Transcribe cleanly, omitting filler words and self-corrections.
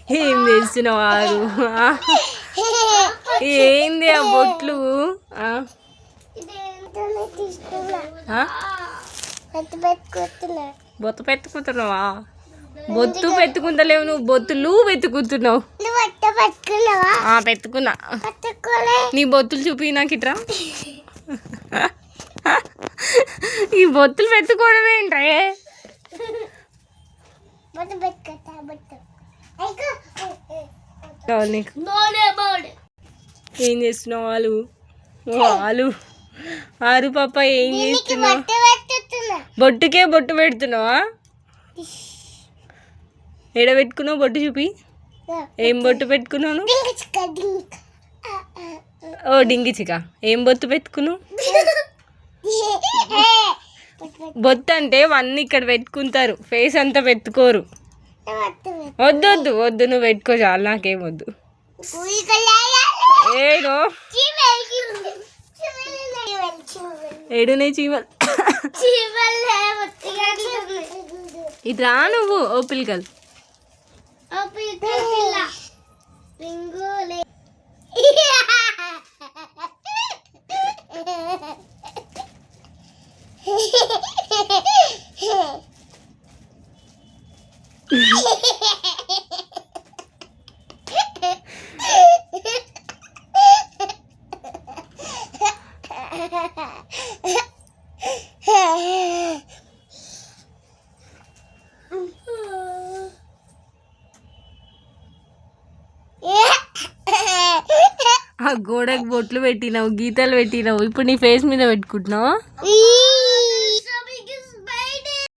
ఏం చేస్తున్నావు ఆరు? ఏంది ఆ బొట్లు? బొత్తు పెట్టుకుంటున్నావా? బొత్తు పెట్టుకుంటలేవు నువ్వు, బొత్తులు పెట్టుకుంటున్నావు. పెట్టుకున్నా. నీ బొత్తులు చూపి నాకు ఇట్రా. ఈ బొత్తులు పెట్టుకోవడం ఏంటే? ఏం చేస్తున్నావు ఆలు? ఆలు ఆరు పాప ఏం చేస్తున్నావు? బొట్టుకే బొట్టు పెడుతున్నావా? ఎడ పెట్టుకున్నావు బొట్టు చూపి. ఏం బొట్టు పెట్టుకున్నాను? ఓ డింగిచిక. ఏం బొట్టు పెట్టుకున్నావు? బొత్తు అంటే వన్ ఇక్కడ పెట్టుకుంటారు, ఫేస్ అంతా పెట్టుకోరు. వద్దు వద్దు వద్దు, నువ్వు పెట్టుకో చాలు, నాకేం వద్దు. ఏడో ఏడునే చీమలు. ఇది రా నువ్వు. ఓ పిల్లకలు ఆ గోడకు బొట్లు పెట్టినావు, గీతలు పెట్టినావు, ఇప్పుడు నీ ఫేస్ మీద పెట్టుకుంటున్నావు.